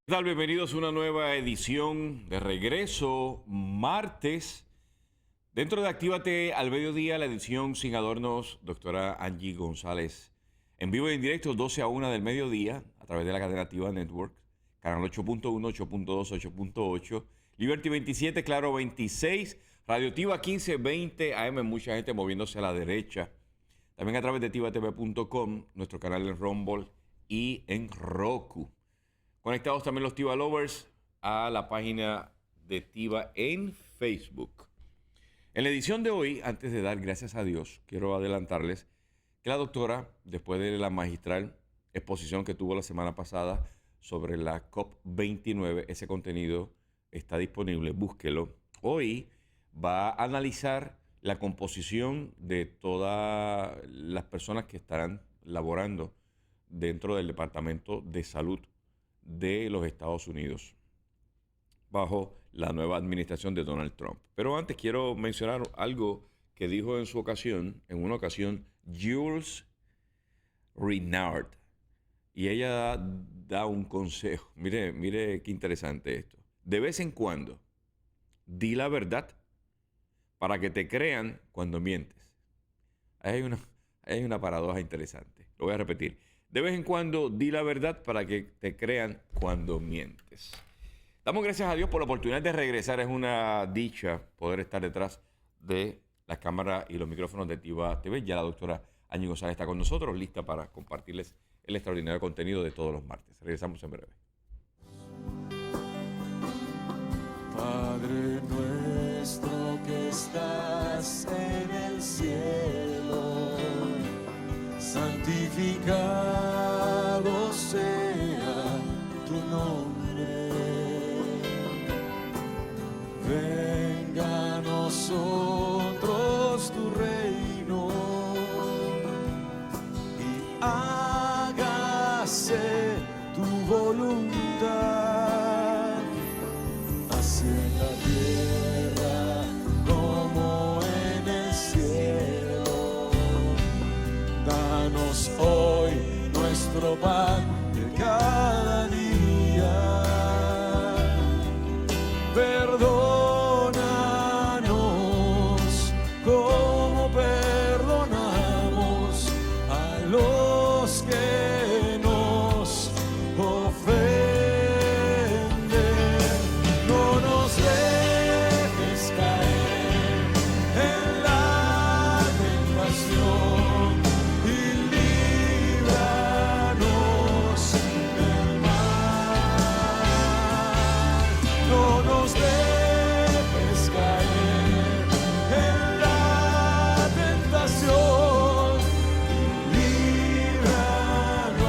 ¿Qué tal? Bienvenidos a una nueva edición de regreso, martes. Dentro de Actívate al mediodía, la edición sin adornos, doctora Angie González. En vivo y en directo, 12 a 1 del mediodía, a través de la cadena Activa Network, canal 8.1, 8.2, 8.8, Liberty 27, Claro 26, Radio Tiva 1520 AM, mucha gente moviéndose a la derecha. También a través de tivatv.com, nuestro canal en Rumble y en Roku. Conectados también los Tiva Lovers a la página de Tiva en Facebook. En la edición de hoy, antes de dar gracias a Dios, quiero adelantarles que la doctora, después de la magistral exposición que tuvo la semana pasada sobre la COP29, ese contenido está disponible, búsquelo. Hoy va a analizar la composición de todas las personas que estarán laborando dentro del Departamento de Salud de los Estados Unidos bajo la nueva administración de Donald Trump. Pero antes quiero mencionar algo que dijo en una ocasión, Jules Renard. Y ella da un consejo. Mire qué interesante esto. De vez en cuando, di la verdad para que te crean cuando mientes. Hay una paradoja interesante. Lo voy a repetir. De vez en cuando, di la verdad para que te crean cuando mientes. Damos gracias a Dios por la oportunidad de regresar. Es una dicha poder estar detrás de la cámara y los micrófonos de Tiva TV. Ya la doctora Angie González está con nosotros, lista para compartirles el extraordinario contenido de todos los martes. Regresamos en breve. Padre nuestro que estás en el cielo, santificado sea tu nombre. Venga a nosotros tu reino y hágase tu voluntad, así en la tierra como en el cielo. Danos hoy nuestro pan de cada día. Perdónanos como perdonamos a los que nos ofenden. No nos dejes caer en la tentación y líbranos del mal. No nos dejes caer en la tentación y líbranos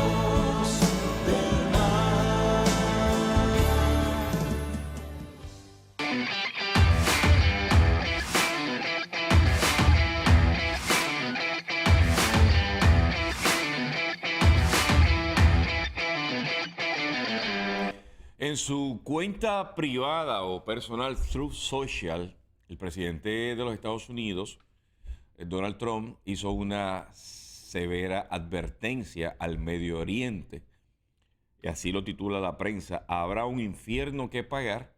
del mal. En su cuenta privada o personal Truth Social, el presidente de los Estados Unidos, Donald Trump, hizo una severa advertencia al Medio Oriente. Y así lo titula la prensa: habrá un infierno que pagar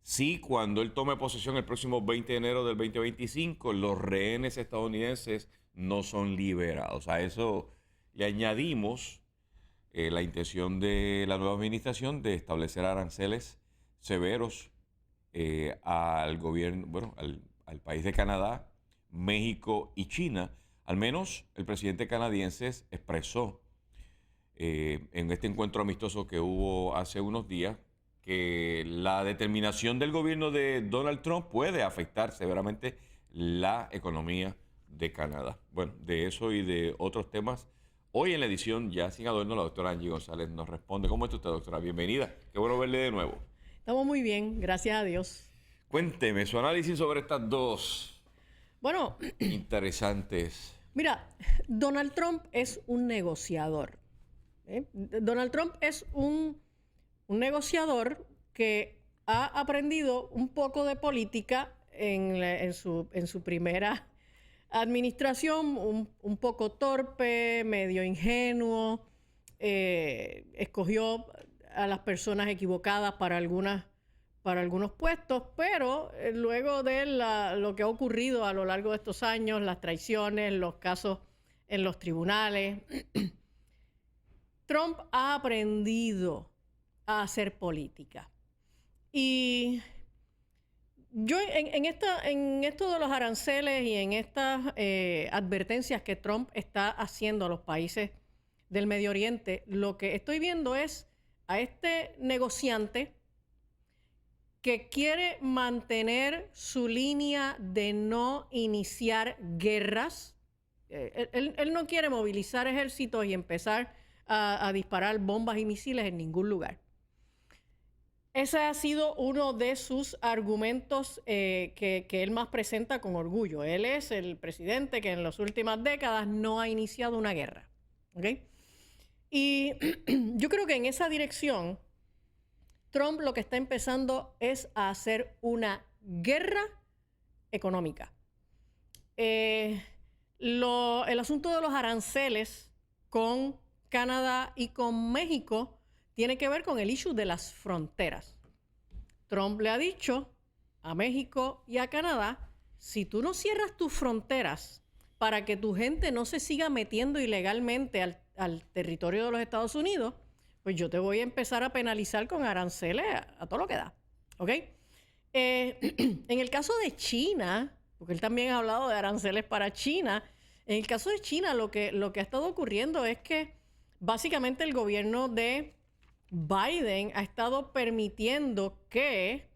si cuando él tome posesión el próximo 20 de enero del 2025, los rehenes estadounidenses no son liberados. A eso le añadimos la intención de la nueva administración de establecer aranceles severos al gobierno, al país de Canadá, México y China. Al menos el presidente canadiense expresó en este encuentro amistoso que hubo hace unos días que la determinación del gobierno de Donald Trump puede afectar severamente la economía de Canadá. Bueno, de eso y de otros temas, hoy en la edición Ya Sin Adorno, la doctora Angie González nos responde. ¿Cómo está usted, doctora? Bienvenida. Qué bueno verle de nuevo. Estamos muy bien, gracias a Dios. Cuénteme su análisis sobre estas dos Bueno, interesantes. mira, Donald Trump es un negociador. Donald Trump es un negociador que ha aprendido un poco de política en su primera administración, un poco torpe, medio ingenuo, escogió a las personas equivocadas para algunos puestos, pero luego de lo que ha ocurrido a lo largo de estos años, las traiciones, los casos en los tribunales, Trump ha aprendido a hacer política. Y yo en esto de los aranceles y en estas advertencias que Trump está haciendo a los países del Medio Oriente, lo que estoy viendo es a este negociante que quiere mantener su línea de no iniciar guerras. Él no quiere movilizar ejércitos y empezar a disparar bombas y misiles en ningún lugar. Ese ha sido uno de sus argumentos que él más presenta con orgullo. Él es el presidente que en las últimas décadas no ha iniciado una guerra. ¿Okay? Y yo creo que en esa dirección, Trump lo que está empezando es a hacer una guerra económica. El asunto de los aranceles con Canadá y con México tiene que ver con el issue de las fronteras. Trump le ha dicho a México y a Canadá, si tú no cierras tus fronteras para que tu gente no se siga metiendo ilegalmente al territorio de los Estados Unidos, pues yo te voy a empezar a penalizar con aranceles a todo lo que da. ¿Ok? En el caso de China, porque él también ha hablado de aranceles para China, en el caso de China lo que ha estado ocurriendo es que básicamente el gobierno de Biden ha estado permitiendo que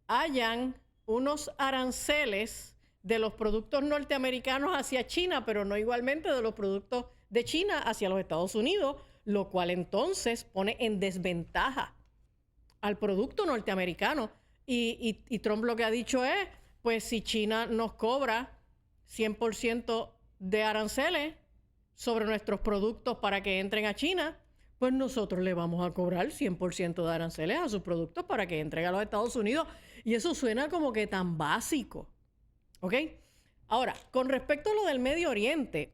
hayan unos aranceles de los productos norteamericanos hacia China, pero no igualmente de los productos de China hacia los Estados Unidos, lo cual entonces pone en desventaja al producto norteamericano. Y Trump lo que ha dicho es, pues si China nos cobra 100% de aranceles sobre nuestros productos para que entren a China, pues nosotros le vamos a cobrar 100% de aranceles a sus productos para que entren a los Estados Unidos. Y eso suena como que tan básico. ¿Ok? Ahora, con respecto a lo del Medio Oriente,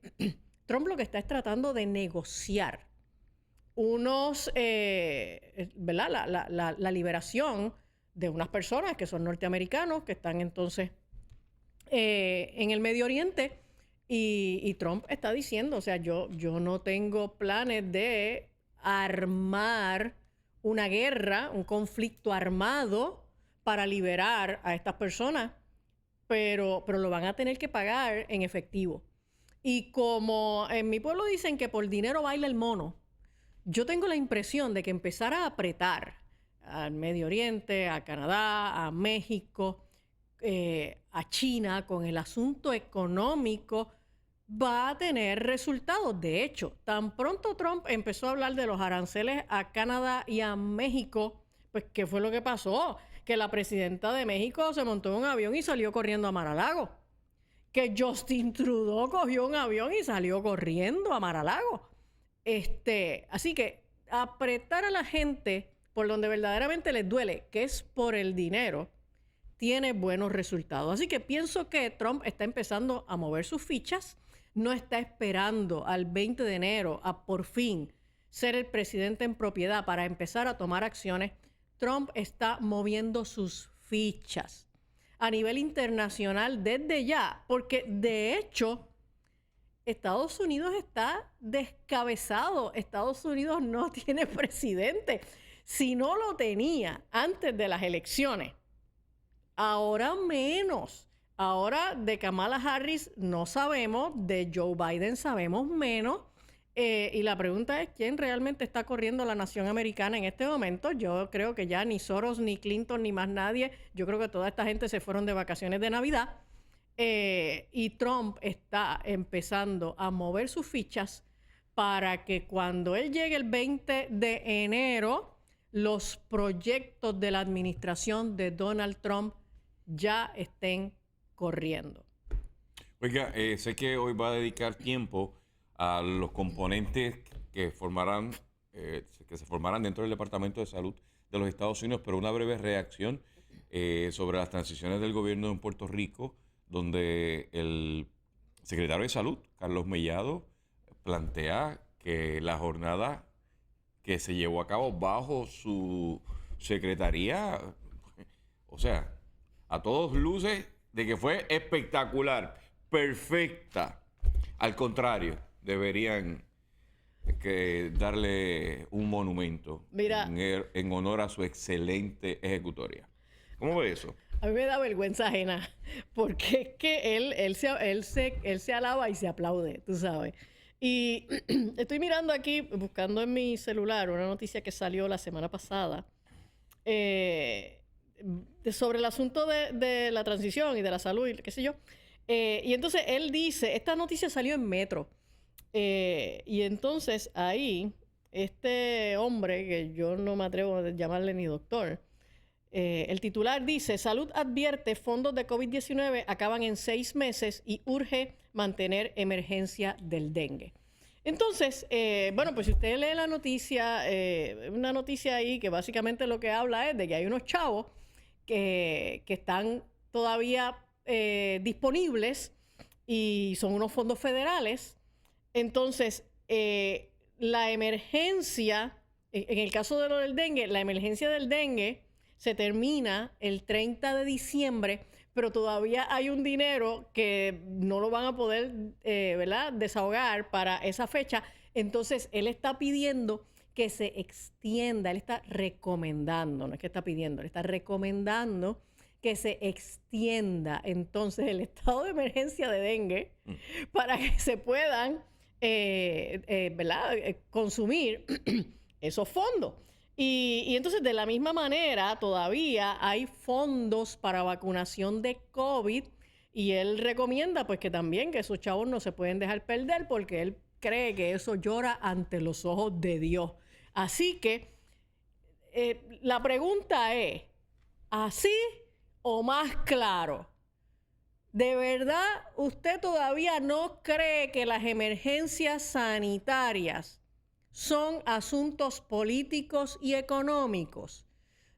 Trump lo que está es tratando de negociar ¿verdad? La liberación de unas personas que son norteamericanos, que están entonces en el Medio Oriente. Y Trump está diciendo, o sea, yo no tengo planes de armar una guerra, un conflicto armado para liberar a estas personas, pero lo van a tener que pagar en efectivo. Y como en mi pueblo dicen que por dinero baila el mono, yo tengo la impresión de que empezar a apretar al Medio Oriente, a Canadá, a México, a China con el asunto económico va a tener resultados. De hecho, tan pronto Trump empezó a hablar de los aranceles a Canadá y a México, pues ¿qué fue lo que pasó? Que la presidenta de México se montó en un avión y salió corriendo a Mar-a-Lago. Que Justin Trudeau cogió un avión y salió corriendo a Mar-a-Lago. Así que apretar a la gente por donde verdaderamente les duele, que es por el dinero, tiene buenos resultados. Así que pienso que Trump está empezando a mover sus fichas, no está esperando al 20 de enero a por fin ser el presidente en propiedad para empezar a tomar acciones. Trump está moviendo sus fichas a nivel internacional desde ya, porque de hecho Estados Unidos está descabezado. Estados Unidos no tiene presidente. Si no lo tenía antes de las elecciones, ahora menos. Ahora de Kamala Harris no sabemos, de Joe Biden sabemos menos. Y la pregunta es, ¿quién realmente está corriendo la nación americana en este momento? Yo creo que ya ni Soros, ni Clinton, ni más nadie. Yo creo que toda esta gente se fueron de vacaciones de Navidad. Y Trump está empezando a mover sus fichas para que cuando él llegue el 20 de enero, los proyectos de la administración de Donald Trump ya estén corriendo. Oiga, sé que hoy va a dedicar tiempo a los componentes que se formarán dentro del Departamento de Salud de los Estados Unidos, pero una breve reacción sobre las transiciones del gobierno en Puerto Rico, donde el secretario de Salud, Carlos Mellado, plantea que la jornada que se llevó a cabo bajo su secretaría. O sea, a todos luces de que fue espectacular, perfecta. Al contrario, deberían que darle un monumento Mira. en honor a su excelente ejecutoria. ¿Cómo ve eso? A mí me da vergüenza ajena, porque es que él se alaba y se aplaude, tú sabes. Y estoy mirando aquí, buscando en mi celular, una noticia que salió la semana pasada sobre el asunto de la transición y de la salud y qué sé yo. Y entonces él dice, esta noticia salió en Metro. Y entonces ahí, este hombre, que yo no me atrevo a llamarle ni doctor, el titular dice, Salud advierte fondos de COVID-19 acaban en 6 meses y urge mantener emergencia del dengue. Entonces, bueno, pues si usted lee la noticia, una noticia ahí que básicamente lo que habla es de que hay unos chavos que están todavía disponibles y son unos fondos federales. Entonces, la emergencia, en el caso de lo del dengue, la emergencia del dengue se termina el 30 de diciembre, pero todavía hay un dinero que no lo van a poder, ¿verdad?, desahogar para esa fecha. Entonces, él está pidiendo que se extienda, él está recomendando, no es que está pidiendo, él está recomendando que se extienda entonces el estado de emergencia de dengue para que se puedan, ¿verdad?, consumir esos fondos. Y entonces, de la misma manera, todavía hay fondos para vacunación de COVID y él recomienda pues que también que esos chavos no se pueden dejar perder porque él cree que eso llora ante los ojos de Dios. Así que la pregunta es, ¿así o más claro? ¿De verdad usted todavía no cree que las emergencias sanitarias son asuntos políticos y económicos?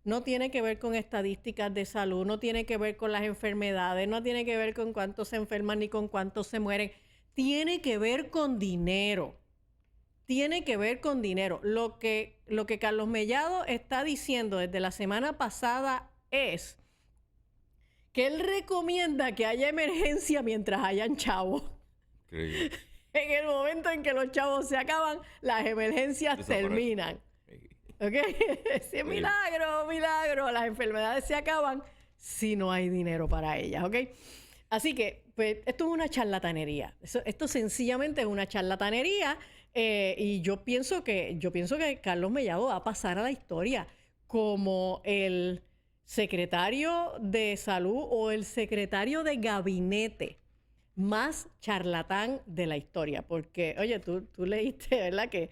No tiene que ver con estadísticas de salud, no tiene que ver con las enfermedades, no tiene que ver con cuántos se enferman ni con cuántos se mueren. Tiene que ver con dinero. Tiene que ver con dinero. Lo que Carlos Mellado está diciendo desde la semana pasada es que él recomienda que haya emergencia mientras hayan chavos. Increíble. En el momento en que los chavos se acaban, las emergencias terminan. ¿Ok? Sí, milagro, milagro. Las enfermedades se acaban si no hay dinero para ellas. ¿Ok? Así que, pues, esto es una charlatanería. Esto sencillamente es una charlatanería. Y yo pienso que Carlos Mellado va a pasar a la historia como el secretario de salud o el secretario de gabinete más charlatán de la historia, porque, oye, tú leíste, ¿verdad?, que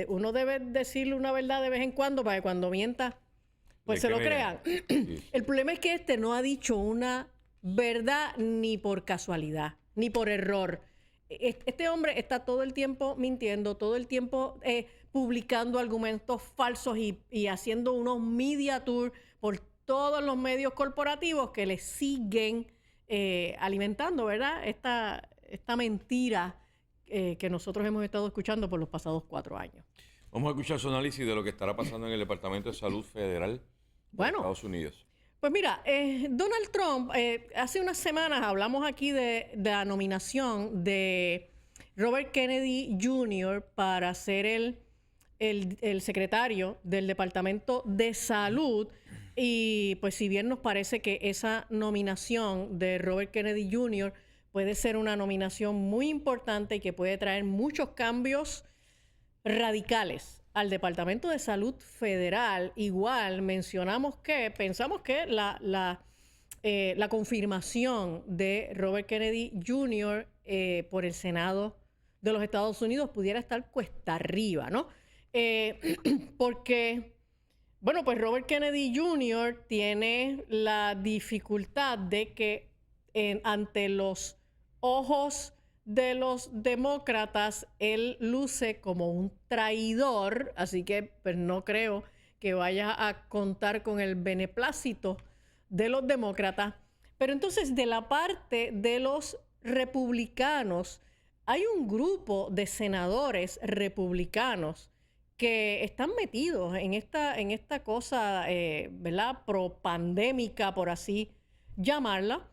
uno debe decirle una verdad de vez en cuando para que cuando mienta, pues se lo crean. Sí. El problema es que este no ha dicho una verdad ni por casualidad, ni por error. Este hombre está todo el tiempo mintiendo, todo el tiempo publicando argumentos falsos y haciendo unos media tours por todos los medios corporativos que le siguen alimentando, ¿verdad?, esta mentira que nosotros hemos estado escuchando por los pasados 4 años. Vamos a escuchar su análisis de lo que estará pasando en el Departamento de Salud Federal de Estados Unidos. Pues mira, Donald Trump, hace unas semanas hablamos aquí de la nominación de Robert Kennedy Jr. para ser el secretario del Departamento de Salud. Y pues si bien nos parece que esa nominación de Robert Kennedy Jr. puede ser una nominación muy importante y que puede traer muchos cambios radicales al Departamento de Salud Federal, igual pensamos que la confirmación de Robert Kennedy Jr. Por el Senado de los Estados Unidos pudiera estar cuesta arriba, ¿no? Porque, bueno, pues Robert Kennedy Jr. tiene la dificultad de que ante los ojos de los demócratas, él luce como un traidor, así que pues, no creo que vaya a contar con el beneplácito de los demócratas. Pero entonces, de la parte de los republicanos, hay un grupo de senadores republicanos que están metidos en esta cosa, ¿verdad? Pro-pandémica, por así llamarla,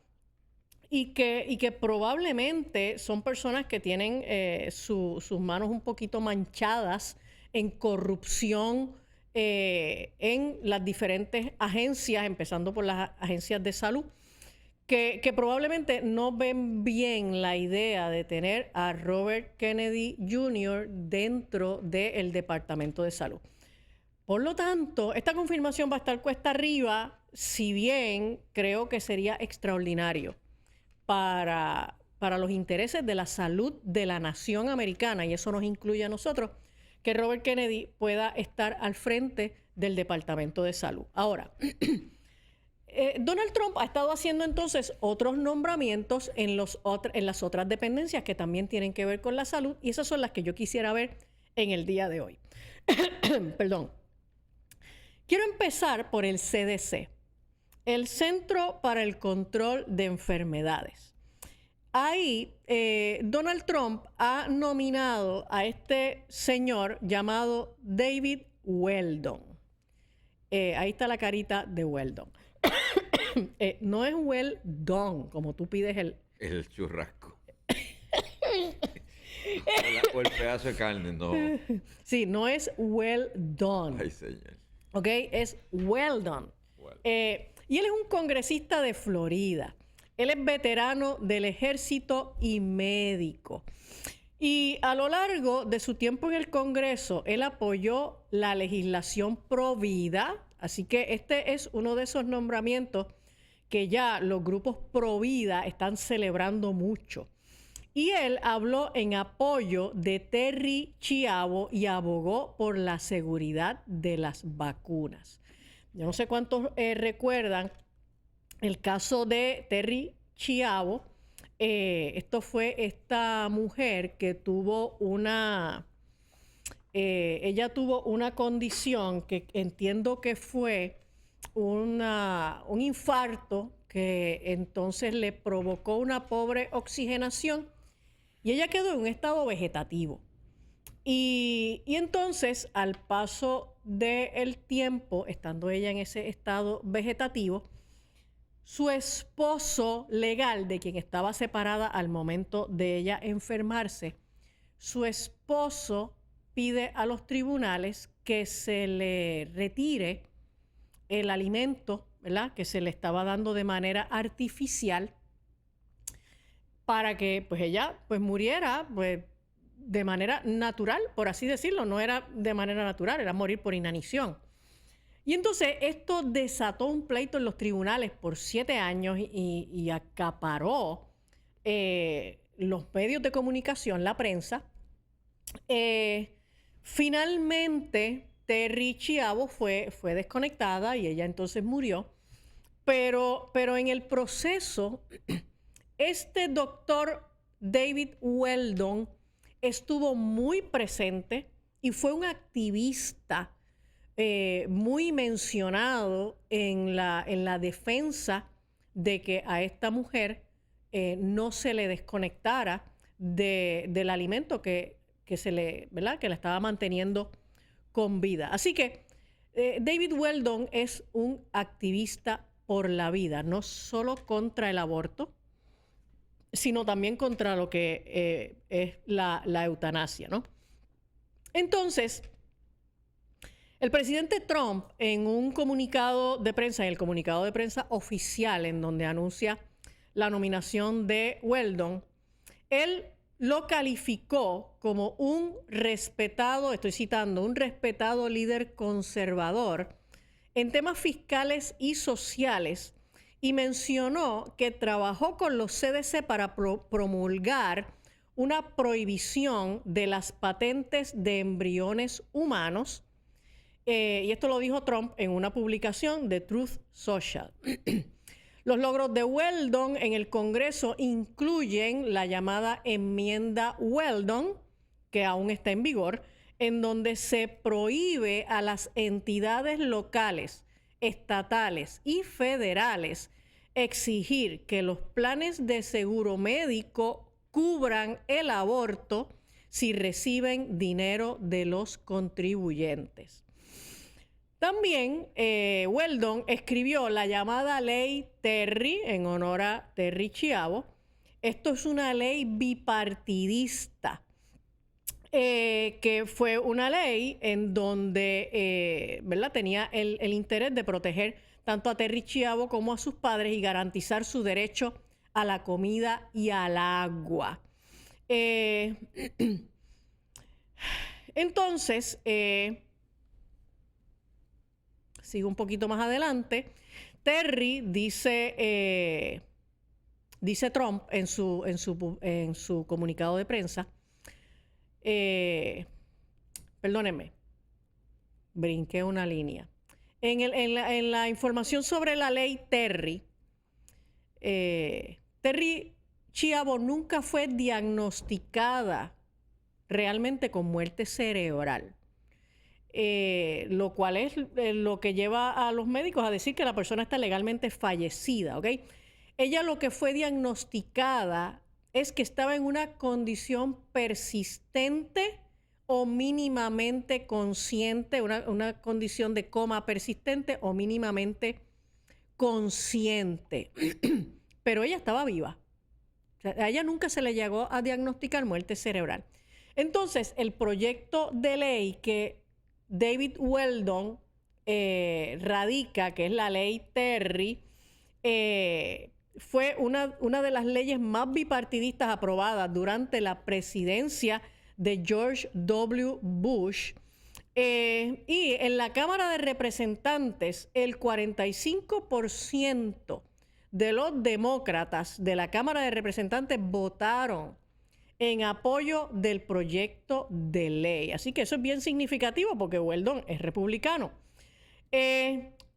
y que probablemente son personas que tienen sus manos un poquito manchadas en corrupción en las diferentes agencias, empezando por las agencias de salud, que probablemente no ven bien la idea de tener a Robert Kennedy Jr. dentro del Departamento de Salud. Por lo tanto, esta confirmación va a estar cuesta arriba, si bien creo que sería extraordinario para los intereses de la salud de la nación americana, y eso nos incluye a nosotros, que Robert Kennedy pueda estar al frente del Departamento de Salud. Ahora, Donald Trump ha estado haciendo entonces otros nombramientos en las otras dependencias que también tienen que ver con la salud, y esas son las que yo quisiera ver en el día de hoy. Perdón. Quiero empezar por el CDC, el Centro para el Control de Enfermedades. Ahí Donald Trump ha nominado a este señor llamado David Weldon. Ahí está la carita de Weldon. No es Weldon, como tú pides El churrasco. o el pedazo de carne, no. Sí, no es Weldon. Ay, señor. ¿Ok? Es Weldon. Y él es un congresista de Florida. Él es veterano del ejército y médico. Y a lo largo de su tiempo en el Congreso, él apoyó la legislación pro vida. Así que este es uno de esos nombramientos que ya los grupos pro vida están celebrando mucho. Y él habló en apoyo de Terry Chiavo y abogó por la seguridad de las vacunas. Yo no sé cuántos recuerdan el caso de Terry Chiavo. Esto fue esta mujer que tuvo ella tuvo una condición que entiendo que fue un infarto que entonces le provocó una pobre oxigenación y ella quedó en un estado vegetativo. Y entonces, al paso del tiempo, estando ella en ese estado vegetativo, su esposo legal, de quien estaba separada al momento de ella enfermarse, su esposo pide a los tribunales que se le retire el alimento, ¿verdad?, que se le estaba dando de manera artificial para que pues ella pues muriera pues de manera natural, por así decirlo. No era de manera natural, era morir por inanición. Y entonces esto desató un pleito en los tribunales por 7 años y acaparó los medios de comunicación, la prensa. Finalmente, Terry Chiavo fue desconectada y ella entonces murió. Pero en el proceso, este doctor David Weldon estuvo muy presente y fue un activista muy mencionado en la defensa de que a esta mujer no se le desconectara del alimento que se le, ¿verdad?, que la estaba manteniendo con vida. Así que David Weldon es un activista por la vida, no solo contra el aborto, sino también contra lo que es la eutanasia, ¿no? Entonces, el presidente Trump, en un comunicado de prensa, en el comunicado de prensa oficial, en donde anuncia la nominación de Weldon, él lo calificó como un respetado, estoy citando, un respetado líder conservador en temas fiscales y sociales, y mencionó que trabajó con los CDC para promulgar una prohibición de las patentes de embriones humanos. Y esto lo dijo Trump en una publicación de Truth Social. Los logros de Weldon en el Congreso incluyen la llamada enmienda Weldon, que aún está en vigor, en donde se prohíbe a las entidades locales, estatales y federales exigir que los planes de seguro médico cubran el aborto si reciben dinero de los contribuyentes. También Weldon escribió la llamada Ley Terry en honor a Terry Schiavo. Esto es una ley bipartidista, que fue una ley en donde ¿verdad? Tenía el interés de proteger tanto a Terry Schiavo como a sus padres y garantizar su derecho a la comida y al agua. Entonces, sigo un poquito más adelante. Terry dice Trump en su comunicado de prensa, perdónenme, brinqué una línea. En la información sobre la ley Terry, Terry Schiavo nunca fue diagnosticada realmente con muerte cerebral. Lo cual es lo que lleva a los médicos a decir que la persona está legalmente fallecida, ¿ok? Ella lo que fue diagnosticada es que estaba en una condición persistente o mínimamente consciente, una condición de coma persistente o mínimamente consciente. Pero ella estaba viva. O sea, a ella nunca se le llegó a diagnosticar muerte cerebral. Entonces, el proyecto de ley que David Weldon radica, que es la ley Terry, fue una de las leyes más bipartidistas aprobadas durante la presidencia de George W. Bush. Y en la Cámara de Representantes, el 45% de los demócratas de la Cámara de Representantes votaron en apoyo del proyecto de ley. Así que eso es bien significativo porque Weldon es republicano.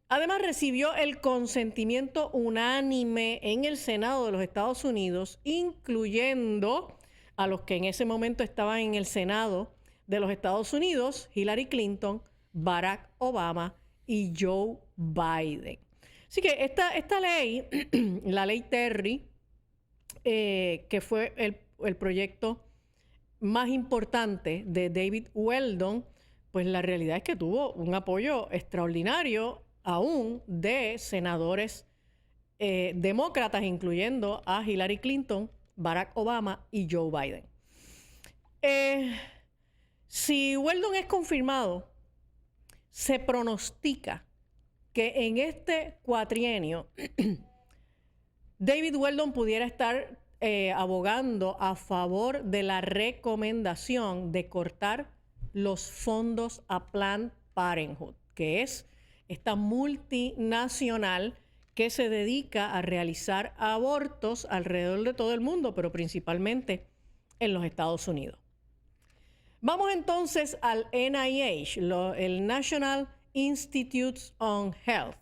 Además, recibió el consentimiento unánime en el Senado de los Estados Unidos, incluyendo a los que en ese momento estaban en el Senado de los Estados Unidos, Hillary Clinton, Barack Obama y Joe Biden. Así que esta ley, la ley Terry, que fue el proyecto más importante de David Weldon, pues la realidad es que tuvo un apoyo extraordinario aún de senadores demócratas, incluyendo a Hillary Clinton, Barack Obama y Joe Biden. Si Weldon es confirmado, se pronostica que en este cuatrienio David Weldon pudiera estar abogando a favor de la recomendación de cortar los fondos a Planned Parenthood, que es esta multinacional que se dedica a realizar abortos alrededor de todo el mundo, pero principalmente en los Estados Unidos. Vamos entonces al NIH, el National Institutes on Health.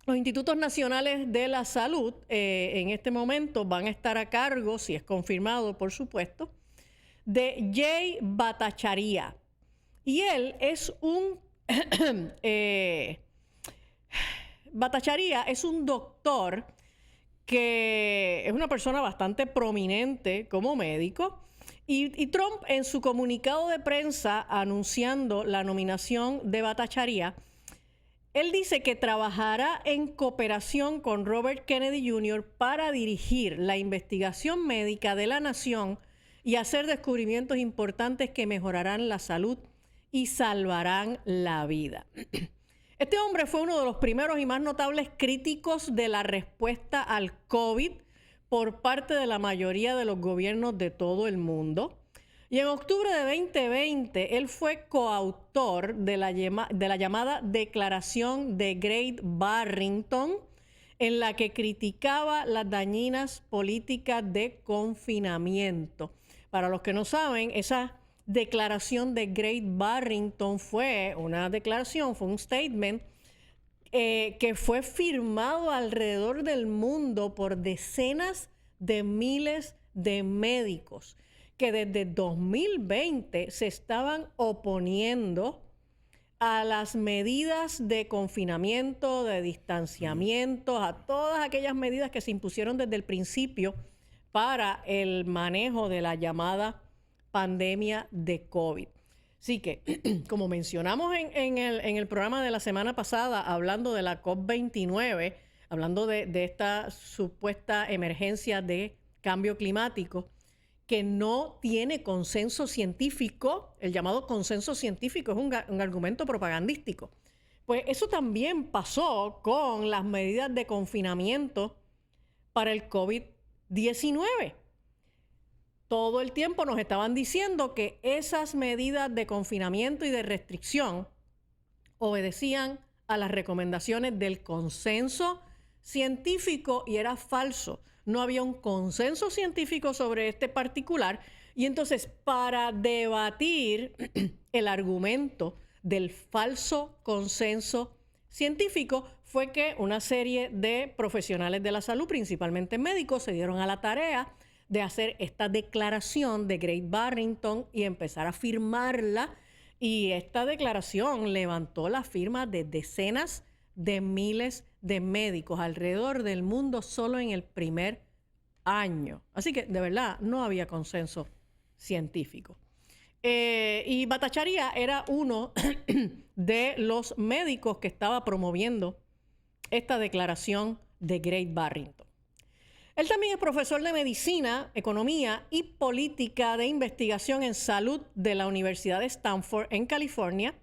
Los Institutos Nacionales de la Salud en este momento van a estar a cargo, si es confirmado, por supuesto, de Jay Bhattacharya. Y él es Bhattacharya es un doctor que es una persona bastante prominente como médico. Y Trump, en su comunicado de prensa anunciando la nominación de Bhattacharya, él dice que trabajará en cooperación con Robert Kennedy Jr. para dirigir la investigación médica de la nación y hacer descubrimientos importantes que mejorarán la salud y salvarán la vida. Este hombre fue uno de los primeros y más notables críticos de la respuesta al COVID por parte de la mayoría de los gobiernos de todo el mundo. Y en octubre de 2020, él fue coautor de la llamada Declaración de Great Barrington, en la que criticaba las dañinas políticas de confinamiento. Para los que no saben, esa Declaración de Great Barrington fue un statement que fue firmado alrededor del mundo por decenas de miles de médicos que desde 2020 se estaban oponiendo a las medidas de confinamiento, de distanciamiento, a todas aquellas medidas que se impusieron desde el principio para el manejo de la llamada pandemia de COVID. Así que, como mencionamos en el programa de la semana pasada, hablando de la COP29, hablando de esta supuesta emergencia de cambio climático, que no tiene consenso científico, el llamado consenso científico es un argumento propagandístico. Pues eso también pasó con las medidas de confinamiento para el COVID-19. Todo el tiempo nos estaban diciendo que esas medidas de confinamiento y de restricción obedecían a las recomendaciones del consenso científico y era falso. No había un consenso científico sobre este particular y entonces para debatir el argumento del falso consenso científico fue que una serie de profesionales de la salud, principalmente médicos, se dieron a la tarea de hacer esta declaración de Great Barrington y empezar a firmarla. Y esta declaración levantó la firma de decenas de miles de médicos alrededor del mundo solo en el primer año. Así que, de verdad, no había consenso científico. Y Bhattacharya era uno de los médicos que estaba promoviendo esta declaración de Great Barrington. Él también es profesor de medicina, economía y política de investigación en salud de la Universidad de Stanford en California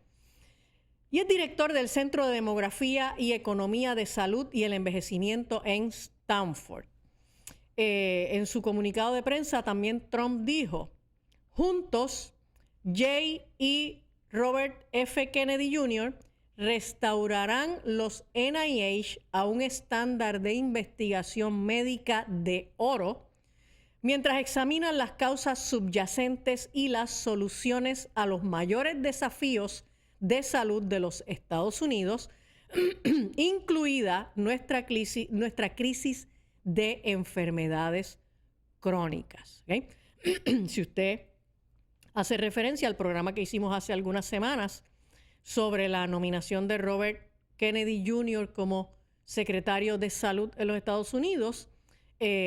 y es director del Centro de Demografía y Economía de Salud y el Envejecimiento en Stanford. En su comunicado de prensa también Trump dijo, juntos, J. y Robert F. Kennedy Jr. restaurarán los NIH a un estándar de investigación médica de oro mientras examinan las causas subyacentes y las soluciones a los mayores desafíos de salud de los Estados Unidos, incluida nuestra crisis de enfermedades crónicas. ¿Okay? Si usted hace referencia al programa que hicimos hace algunas semanas sobre la nominación de Robert Kennedy Jr. como secretario de Salud en los Estados Unidos,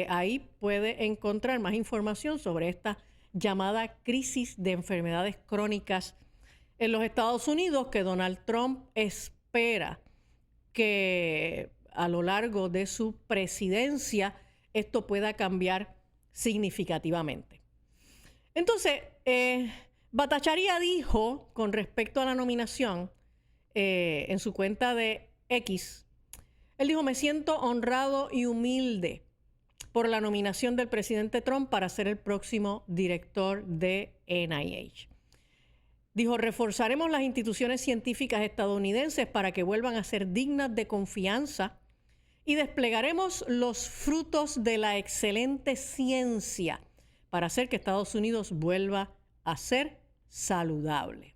ahí puede encontrar más información sobre esta llamada crisis de enfermedades crónicas en los Estados Unidos que Donald Trump espera que a lo largo de su presidencia esto pueda cambiar significativamente. Entonces, Bhattacharya dijo con respecto a la nominación en su cuenta de X, él dijo, me siento honrado y humilde por la nominación del presidente Trump para ser el próximo director de NIH. Dijo, reforzaremos las instituciones científicas estadounidenses para que vuelvan a ser dignas de confianza y desplegaremos los frutos de la excelente ciencia para hacer que Estados Unidos vuelva a ser saludable.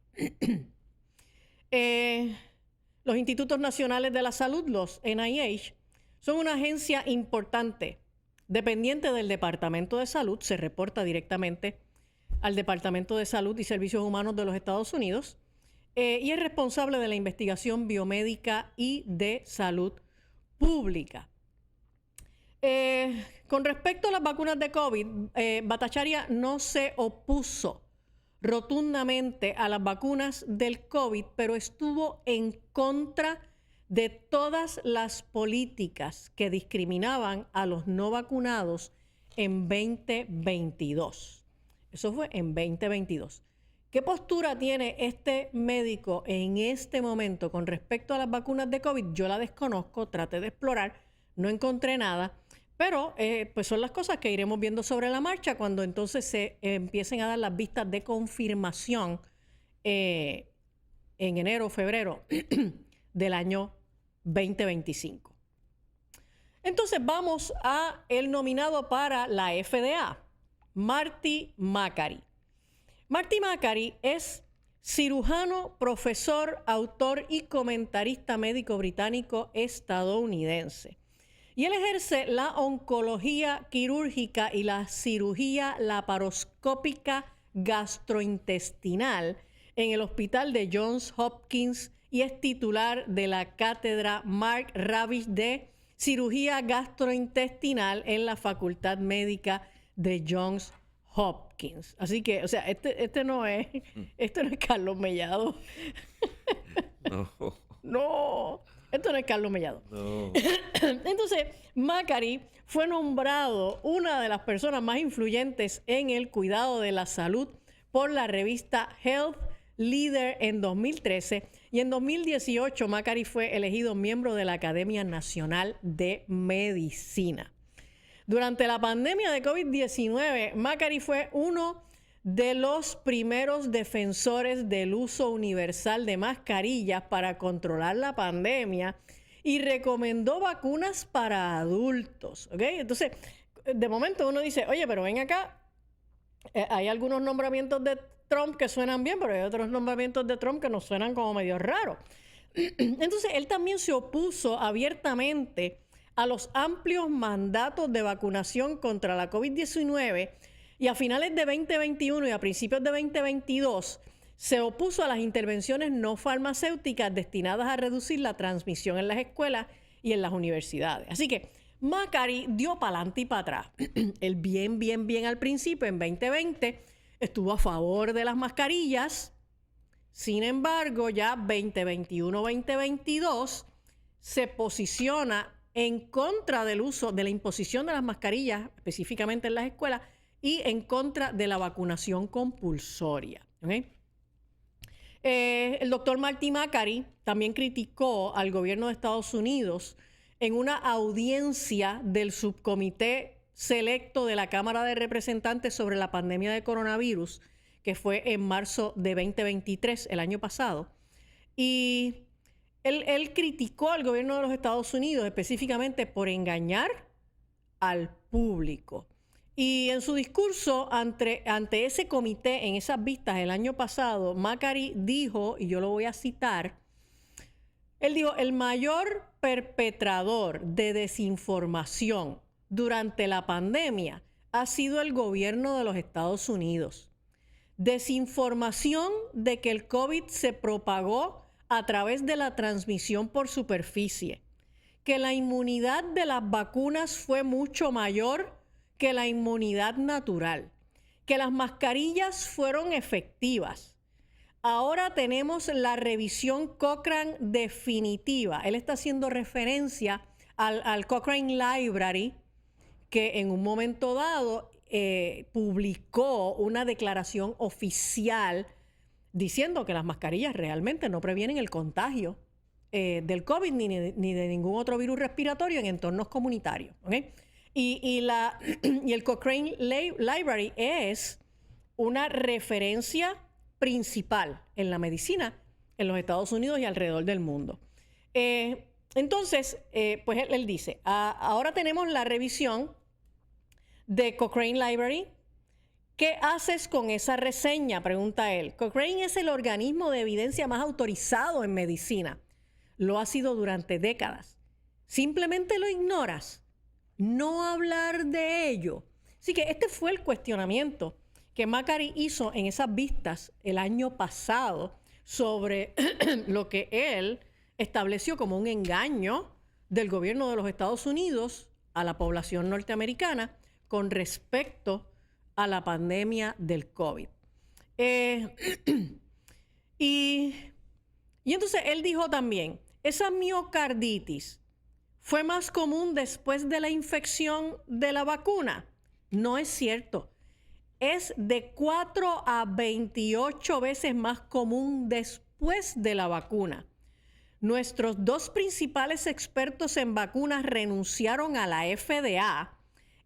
Los Institutos Nacionales de la Salud, los NIH, son una agencia importante, dependiente del Departamento de Salud, se reporta directamente al Departamento de Salud y Servicios Humanos de los Estados Unidos, y es responsable de la investigación biomédica y de salud pública. Con respecto a las vacunas de COVID, Bhattacharya no se opuso rotundamente a las vacunas del COVID, pero estuvo en contra de todas las políticas que discriminaban a los no vacunados en 2022. Eso fue en 2022. ¿Qué postura tiene este médico en este momento con respecto a las vacunas de COVID? Yo la desconozco, traté de explorar, no encontré nada, pero pues son las cosas que iremos viendo sobre la marcha cuando entonces se empiecen a dar las vistas de confirmación en enero o febrero del año 2025. Entonces vamos a el nominado para la FDA, Marty Makary. Marty Makary es cirujano, profesor, autor y comentarista médico británico estadounidense. Y él ejerce la oncología quirúrgica y la cirugía laparoscópica gastrointestinal en el Hospital de Johns Hopkins y es titular de la cátedra Mark Ravish de cirugía gastrointestinal en la Facultad Médica de Johns Hopkins. Así que, o sea, este no es Carlos Mellado. No. No, esto no es Carlos Mellado. No. Entonces, Macari fue nombrado una de las personas más influyentes en el cuidado de la salud por la revista Health Leader en 2013 y en 2018 Macari fue elegido miembro de la Academia Nacional de Medicina. Durante la pandemia de COVID-19, Macari fue uno de los primeros defensores del uso universal de mascarillas para controlar la pandemia y recomendó vacunas para adultos. ¿Ok? Entonces, de momento uno dice, oye, pero ven acá, hay algunos nombramientos de Trump que suenan bien, pero hay otros nombramientos de Trump que nos suenan como medio raros. Entonces, él también se opuso abiertamente a los amplios mandatos de vacunación contra la COVID-19 y a finales de 2021 y a principios de 2022 se opuso a las intervenciones no farmacéuticas destinadas a reducir la transmisión en las escuelas y en las universidades. Así que Macari dio para adelante y para atrás. Él bien al principio, en 2020, estuvo a favor de las mascarillas. Sin embargo, ya 2021-2022 se posiciona en contra del uso, de la imposición de las mascarillas, específicamente en las escuelas, y en contra de la vacunación compulsoria. ¿Okay? El doctor Marty Macari también criticó al gobierno de Estados Unidos en una audiencia del subcomité selecto de la Cámara de Representantes sobre la pandemia de coronavirus, que fue en marzo de 2023, el año pasado. Y él criticó al gobierno de los Estados Unidos específicamente por engañar al público. Y en su discurso ante ese comité, en esas vistas el año pasado, Macari dijo, y yo lo voy a citar, él dijo, el mayor perpetrador de desinformación durante la pandemia ha sido el gobierno de los Estados Unidos. Desinformación de que el COVID se propagó a través de la transmisión por superficie, que la inmunidad de las vacunas fue mucho mayor que la inmunidad natural, que las mascarillas fueron efectivas. Ahora tenemos la revisión Cochrane definitiva. Él está haciendo referencia al Cochrane Library, que en un momento dado publicó una declaración oficial diciendo que las mascarillas realmente no previenen el contagio del COVID ni de ningún otro virus respiratorio en entornos comunitarios. ¿Okay? Y el Cochrane Library es una referencia principal en la medicina en los Estados Unidos y alrededor del mundo. Entonces, pues él dice, ahora tenemos la revisión de Cochrane Library. ¿Qué haces con esa reseña?, pregunta él. Cochrane es el organismo de evidencia más autorizado en medicina. Lo ha sido durante décadas. ¿Simplemente lo ignoras? No hablar de ello. Así que este fue el cuestionamiento que Macari hizo en esas vistas el año pasado sobre lo que él estableció como un engaño del gobierno de los Estados Unidos a la población norteamericana con respecto a la pandemia del COVID. Y entonces él dijo también, esa miocarditis fue más común después de la infección de la vacuna. No es cierto. Es de 4 a 28 veces más común después de la vacuna. Nuestros dos principales expertos en vacunas renunciaron a la FDA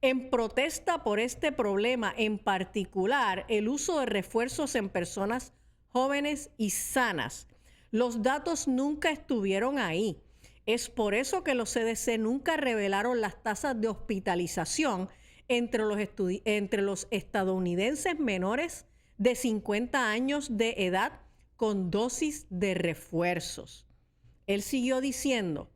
en protesta por este problema, en particular el uso de refuerzos en personas jóvenes y sanas. Los datos nunca estuvieron ahí. Es por eso que los CDC nunca revelaron las tasas de hospitalización entre los estadounidenses menores de 50 años de edad con dosis de refuerzos. Él siguió diciendo,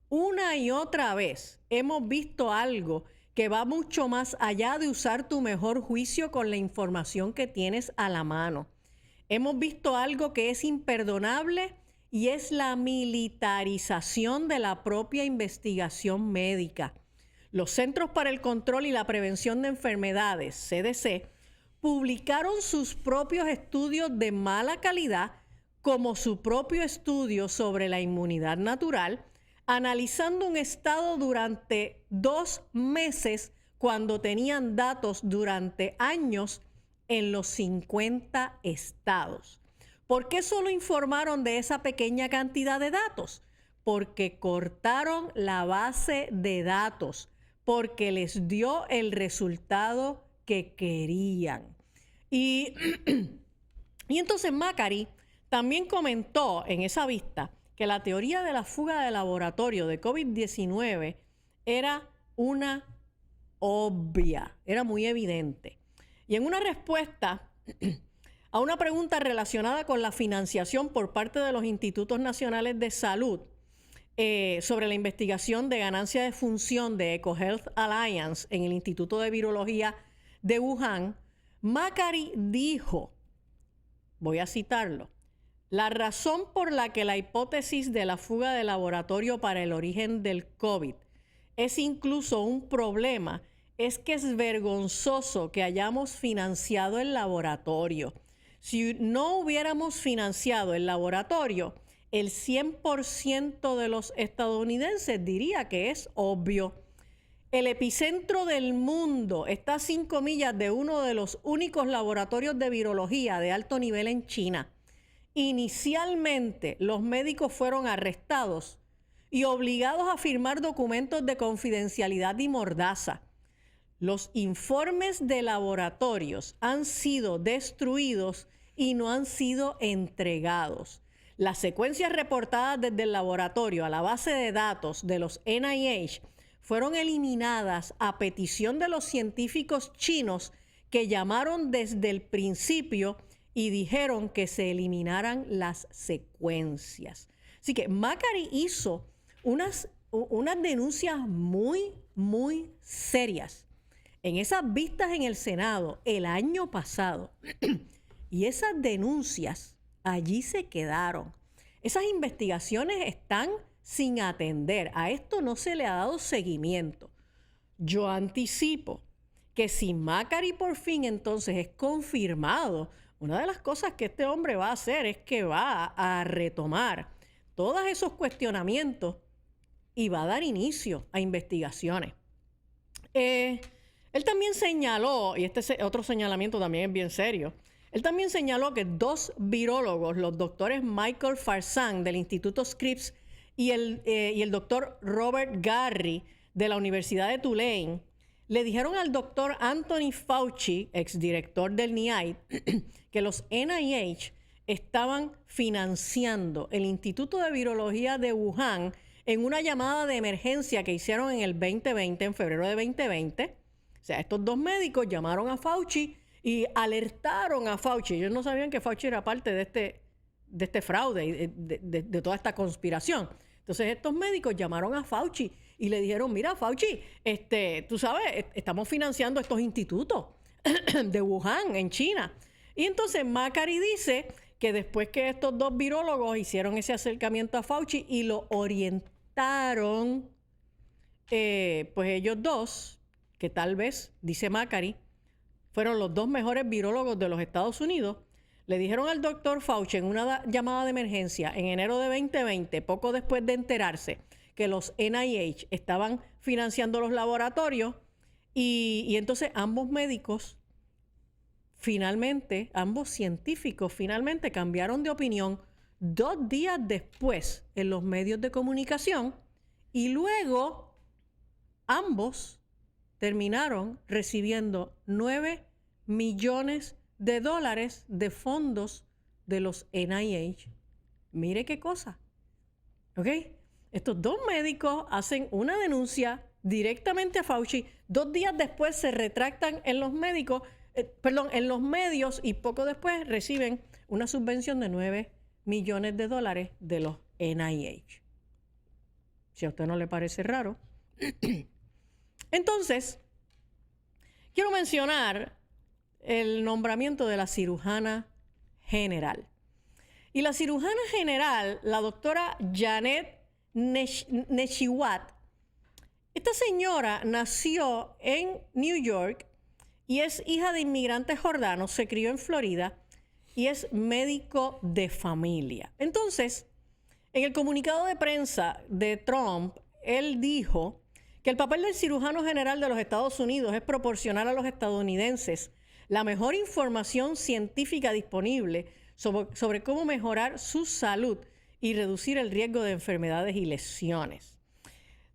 una y otra vez hemos visto algo que va mucho más allá de usar tu mejor juicio con la información que tienes a la mano. Hemos visto algo que es imperdonable y es la militarización de la propia investigación médica. los Centros para el Control y la Prevención de Enfermedades, CDC, publicaron sus propios estudios de mala calidad, como su propio estudio sobre la inmunidad natural, analizando un estado durante 2 meses cuando tenían datos durante años en los 50 estados. ¿Por qué solo informaron de esa pequeña cantidad de datos? Porque cortaron la base de datos, porque les dio el resultado que querían. Y entonces Makary también comentó en esa vista que la teoría de la fuga de laboratorio de COVID-19 era una obvia, era muy evidente. Y en una respuesta a una pregunta relacionada con la financiación por parte de los Institutos Nacionales de Salud sobre la investigación de ganancia de función de EcoHealth Alliance en el Instituto de Virología de Wuhan, Makary dijo, voy a citarlo, la razón por la que la hipótesis de la fuga de laboratorio para el origen del COVID es incluso un problema es que es vergonzoso que hayamos financiado el laboratorio. Si no hubiéramos financiado el laboratorio, el 100% de los estadounidenses diría que es obvio. El epicentro del mundo está a 5 millas de uno de los únicos laboratorios de virología de alto nivel en China. Inicialmente, los médicos fueron arrestados y obligados a firmar documentos de confidencialidad y mordaza. Los informes de laboratorios han sido destruidos y no han sido entregados. Las secuencias reportadas desde el laboratorio a la base de datos de los NIH fueron eliminadas a petición de los científicos chinos que llamaron desde el principio y dijeron que se eliminaran las secuencias. Así que Makary hizo unas denuncias muy serias en esas vistas en el Senado el año pasado. Y esas denuncias allí se quedaron. Esas investigaciones están sin atender. A esto no se le ha dado seguimiento. Yo anticipo que si Makary por fin entonces es confirmado, una de las cosas que este hombre va a hacer es que va a retomar todos esos cuestionamientos y va a dar inicio a investigaciones. Él también señaló, y este otro señalamiento también es bien serio, él también señaló que 2 virólogos, los doctores Michael Farzan del Instituto Scripps y el doctor Robert Garry de la Universidad de Tulane, le dijeron al doctor Anthony Fauci, exdirector del NIAID, que los NIH estaban financiando el Instituto de Virología de Wuhan en una llamada de emergencia que hicieron en el 2020, en febrero de 2020. O sea, estos 2 médicos llamaron a Fauci y alertaron a Fauci. Ellos no sabían que Fauci era parte de este fraude, de toda esta conspiración. Entonces estos médicos llamaron a Fauci y le dijeron, mira Fauci, tú sabes, estamos financiando estos institutos de Wuhan en China. Y entonces Makary dice que después que estos 2 virólogos hicieron ese acercamiento a Fauci y lo orientaron, pues ellos 2, que tal vez, dice Makary, fueron los 2 mejores virólogos de los Estados Unidos, le dijeron al doctor Fauci en una llamada de emergencia en enero de 2020, poco después de enterarse que los NIH estaban financiando los laboratorios, y entonces ambos médicos finalmente, ambos científicos finalmente cambiaron de opinión 2 días después en los medios de comunicación, y luego ambos terminaron recibiendo $9 millones de fondos de los NIH. Mire qué cosa. ¿Ok? Estos 2 médicos hacen una denuncia directamente a Fauci. 2 días después se retractan en los en los medios, y poco después reciben una subvención de $9 millones de los NIH. Si a usted no le parece raro. Entonces, quiero mencionar el nombramiento de la cirujana general. Y la cirujana general, la doctora Janet Neshiwat, Esta señora nació en New York y es hija de inmigrantes jordanos, se crió en Florida y es médico de familia. Entonces, en el comunicado de prensa de Trump, él dijo que el papel del cirujano general de los Estados Unidos es proporcionar a los estadounidenses la mejor información científica disponible sobre cómo mejorar su salud y reducir el riesgo de enfermedades y lesiones.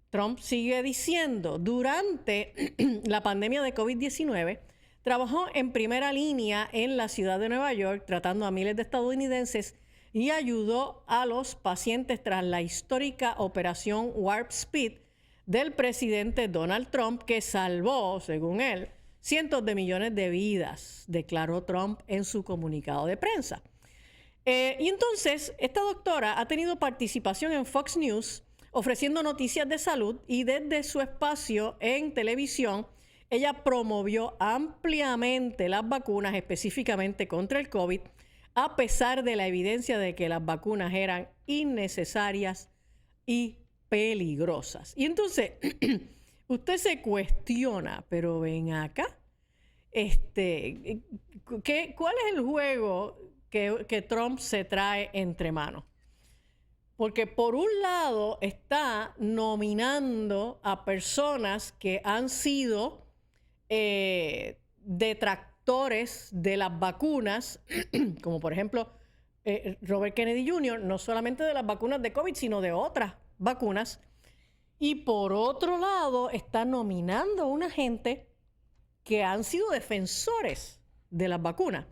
Trump sigue diciendo, durante la pandemia de COVID-19, trabajó en primera línea en la ciudad de Nueva York tratando a miles de estadounidenses y ayudó a los pacientes tras la histórica operación Warp Speed del presidente Donald Trump, que salvó, según él, cientos de millones de vidas, declaró Trump en su comunicado de prensa. Y entonces, esta doctora ha tenido participación en Fox News ofreciendo noticias de salud y desde su espacio en televisión, ella promovió ampliamente las vacunas, específicamente contra el COVID, a pesar de la evidencia de que las vacunas eran innecesarias y peligrosas. Y entonces, usted se cuestiona, pero ven acá, ¿cuál es el juego que Trump se trae entre manos? Porque por un lado está nominando a personas que han sido detractores de las vacunas, como por ejemplo Robert Kennedy Jr., no solamente de las vacunas de COVID, sino de otras vacunas. Y por otro lado está nominando a una gente que han sido defensores de las vacunas.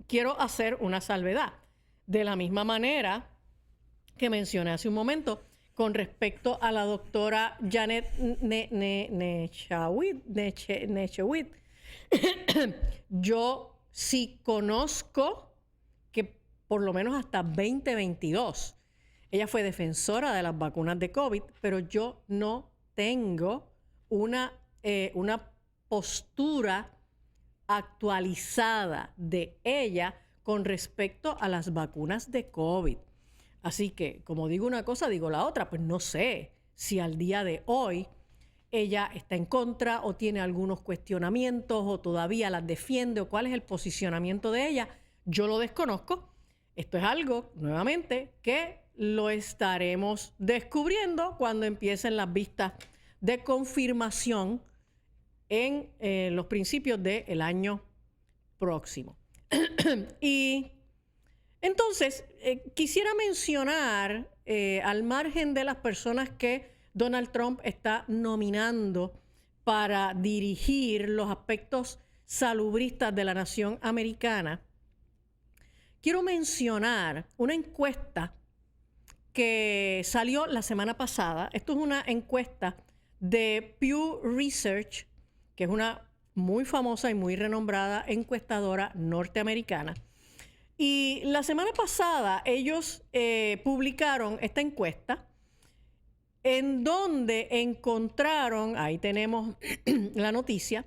Quiero hacer una salvedad. De la misma manera que mencioné hace un momento con respecto a la doctora Janet Nechewit. Yo sí conozco que por lo menos hasta 2022 ella fue defensora de las vacunas de COVID, pero yo no tengo una postura actualizada de ella con respecto a las vacunas de COVID. Así que, como digo una cosa, digo la otra. Pues no sé si al día de hoy ella está en contra o tiene algunos cuestionamientos o todavía las defiende o cuál es el posicionamiento de ella. Yo lo desconozco. Esto es algo, nuevamente, que lo estaremos descubriendo cuando empiecen las vistas de confirmación en los principios del año próximo. Y entonces, quisiera mencionar, al margen de las personas que Donald Trump está nominando para dirigir los aspectos salubristas de la nación americana, quiero mencionar una encuesta que salió la semana pasada. Esto es una encuesta de Pew Research, que es una muy famosa y muy renombrada encuestadora norteamericana. Y la semana pasada ellos publicaron esta encuesta en donde encontraron, ahí tenemos la noticia,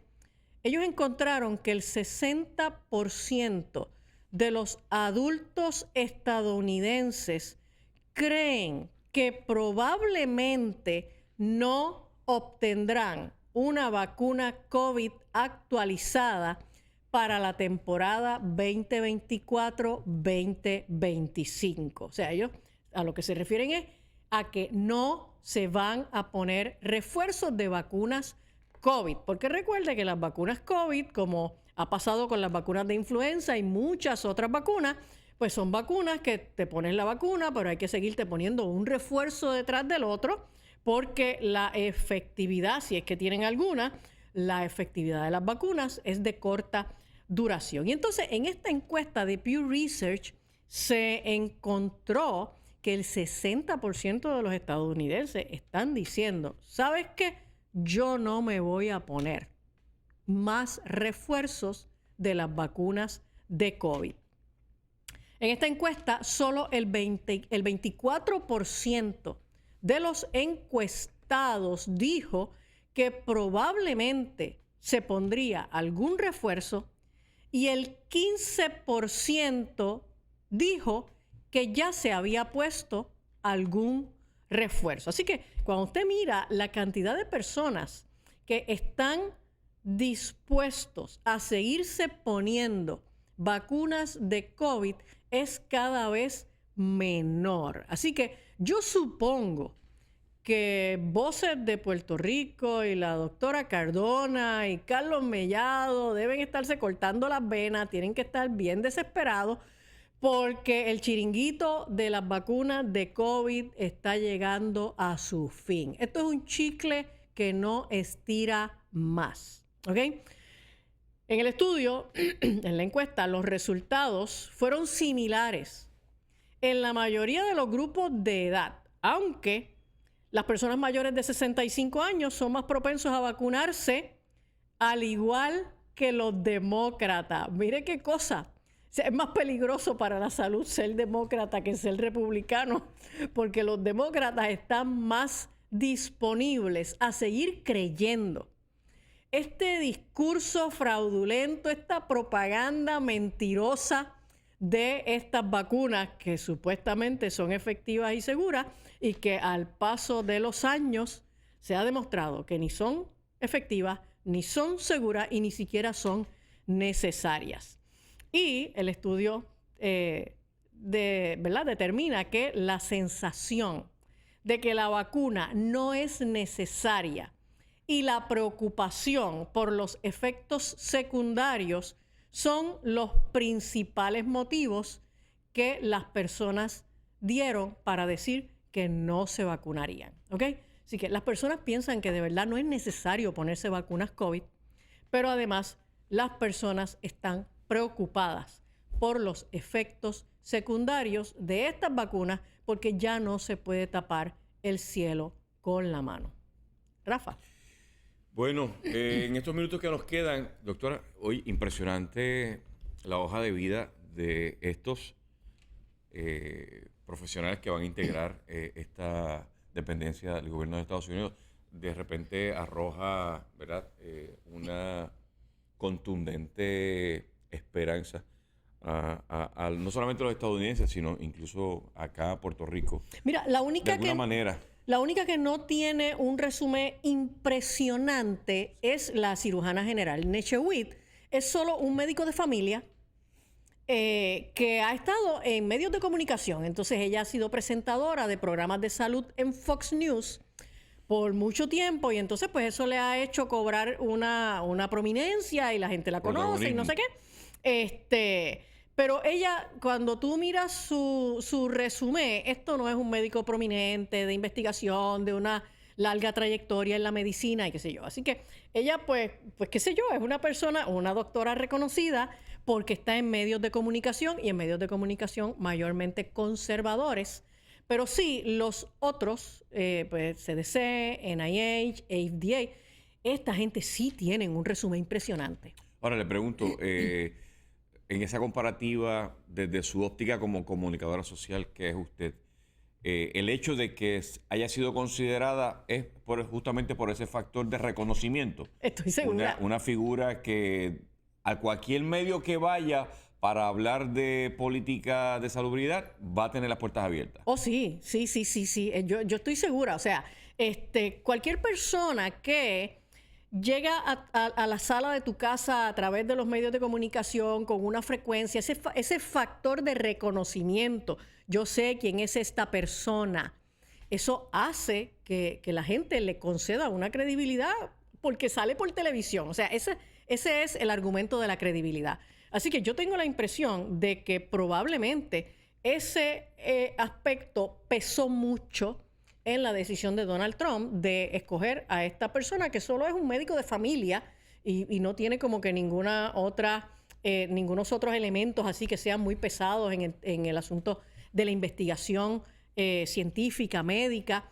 ellos encontraron que el 60% de los adultos estadounidenses creen que probablemente no obtendrán una vacuna COVID actualizada para la temporada 2024-2025. O sea, ellos a lo que se refieren es a que no se van a poner refuerzos de vacunas COVID. Porque recuerde que las vacunas COVID, como ha pasado con las vacunas de influenza y muchas otras vacunas, pues son vacunas que te pones la vacuna, pero hay que seguirte poniendo un refuerzo detrás del otro, porque la efectividad, si es que tienen alguna, la efectividad de las vacunas es de corta duración. Y entonces en esta encuesta de Pew Research se encontró que el 60% de los estadounidenses están diciendo, ¿sabes qué? Yo no me voy a poner más refuerzos de las vacunas de COVID. En esta encuesta, solo el 24% de los encuestados dijo que probablemente se pondría algún refuerzo y el 15% dijo que ya se había puesto algún refuerzo. Así que cuando usted mira la cantidad de personas que están dispuestos a seguirse poniendo vacunas de COVID, es cada vez menor. Así que yo supongo que voces de Puerto Rico y la doctora Cardona y Carlos Mellado deben estarse cortando las venas, tienen que estar bien desesperados porque el chiringuito de las vacunas de COVID está llegando a su fin. Esto es un chicle que no estira más, ¿ok? En el estudio, en la encuesta, los resultados fueron similares en la mayoría de los grupos de edad, aunque las personas mayores de 65 años son más propensos a vacunarse, al igual que los demócratas. Mire qué cosa. O sea, es más peligroso para la salud ser demócrata que ser republicano, porque los demócratas están más disponibles a seguir creyendo este discurso fraudulento, esta propaganda mentirosa de estas vacunas que supuestamente son efectivas y seguras y que al paso de los años se ha demostrado que ni son efectivas, ni son seguras y ni siquiera son necesarias. Y el estudio ¿verdad? Determina que la sensación de que la vacuna no es necesaria y la preocupación por los efectos secundarios son los principales motivos que las personas dieron para decir que no se vacunarían, ¿ok? Así que las personas piensan que de verdad no es necesario ponerse vacunas COVID, pero además las personas están preocupadas por los efectos secundarios de estas vacunas porque ya no se puede tapar el cielo con la mano. Rafa. Bueno, en estos minutos que nos quedan, doctora, hoy impresionante la hoja de vida de estos profesionales que van a integrar esta dependencia del gobierno de Estados Unidos. De repente arroja, ¿verdad?, una contundente esperanza a no solamente a los estadounidenses, sino incluso acá a Puerto Rico. Mira, la única de alguna manera. La única que no tiene un resumen impresionante es la cirujana general. Neche Witt es solo un médico de familia que ha estado en medios de comunicación. Entonces ella ha sido presentadora de programas de salud en Fox News por mucho tiempo y entonces pues eso le ha hecho cobrar una prominencia y la gente la conoce y no sé qué. Pero ella, cuando tú miras su resumen, esto no es un médico prominente de investigación, de una larga trayectoria en la medicina y qué sé yo. Así que ella, pues qué sé yo, es una persona, una doctora reconocida porque está en medios de comunicación y en medios de comunicación mayormente conservadores. Pero sí, los otros, pues CDC, NIH, FDA, esta gente sí tienen un resumen impresionante. Ahora le pregunto, en esa comparativa, desde su óptica como comunicadora social que es usted, el hecho de que haya sido considerada es justamente por ese factor de reconocimiento. Estoy segura. Una figura que a cualquier medio que vaya para hablar de política de salubridad va a tener las puertas abiertas. Oh, sí. Yo estoy segura. O sea, cualquier persona que llega a la sala de tu casa a través de los medios de comunicación con una frecuencia, ese factor de reconocimiento, yo sé quién es esta persona, eso hace que la gente le conceda una credibilidad porque sale por televisión. O sea, ese es el argumento de la credibilidad. Así que yo tengo la impresión de que probablemente ese aspecto pesó mucho en la decisión de Donald Trump de escoger a esta persona que solo es un médico de familia y no tiene como que ningunos otros elementos así que sean muy pesados en el asunto de la investigación científica, médica.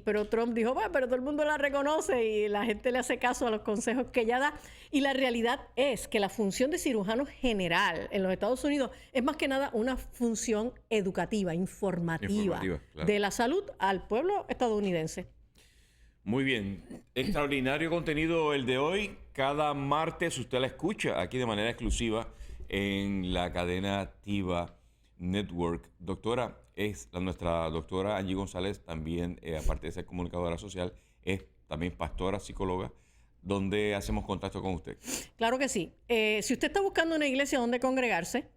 Pero Trump dijo, bueno, pero todo el mundo la reconoce y la gente le hace caso a los consejos que ella da. Y la realidad es que la función de cirujano general en los Estados Unidos es más que nada una función educativa, informativa claro, de la salud al pueblo estadounidense. Muy bien. Extraordinario contenido el de hoy. Cada martes usted la escucha aquí de manera exclusiva en la cadena TIVA Network. Doctora, nuestra doctora Angie González también, aparte de ser comunicadora social, es también pastora, psicóloga. ¿Dónde hacemos contacto con usted? Claro que sí. Si usted está buscando una iglesia donde congregarse,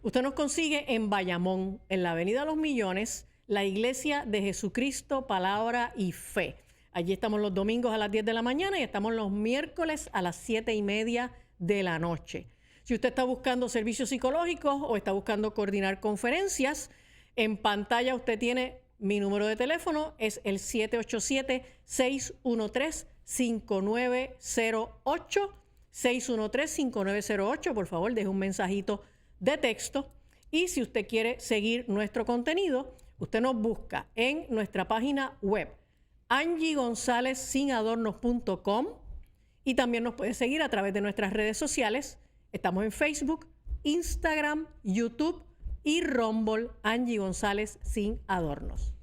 usted nos consigue en Bayamón, en la Avenida Los Millones, la Iglesia de Jesucristo, Palabra y Fe. Allí estamos los domingos a las 10 de la mañana y estamos los miércoles a las 7:30 de la noche. Si usted está buscando servicios psicológicos o está buscando coordinar conferencias, en pantalla usted tiene mi número de teléfono, es el 787-613-5908. 613-5908. Por favor, deje un mensajito de texto. Y si usted quiere seguir nuestro contenido, usted nos busca en nuestra página web, angiegonzalezsinadornos.com, y también nos puede seguir a través de nuestras redes sociales. Estamos en Facebook, Instagram, YouTube y Rumble, Angie González Sin Adornos.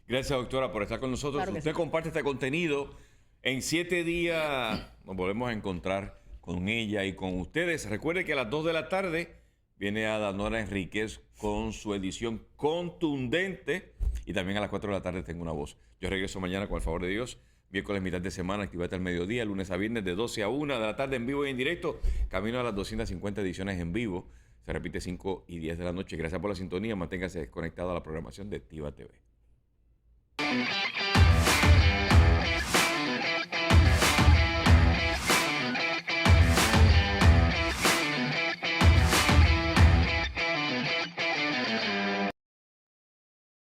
Gracias, doctora, por estar con nosotros. Claro que Usted sí. comparte este contenido. En 7 días nos volvemos a encontrar con ella y con ustedes. Recuerde que a las 2 de la tarde viene Adanora Enríquez con su edición contundente. Y también a las 4 de la tarde tengo una voz. Yo regreso mañana con el favor de Dios. Miércoles mitad de semana, Actívate al mediodía, lunes a viernes de 12 a 1 de la tarde en vivo y en directo. Camino a las 250 ediciones en vivo. Se repite 5 y 10 de la noche. Gracias por la sintonía. Manténgase conectado a la programación de Activa TV.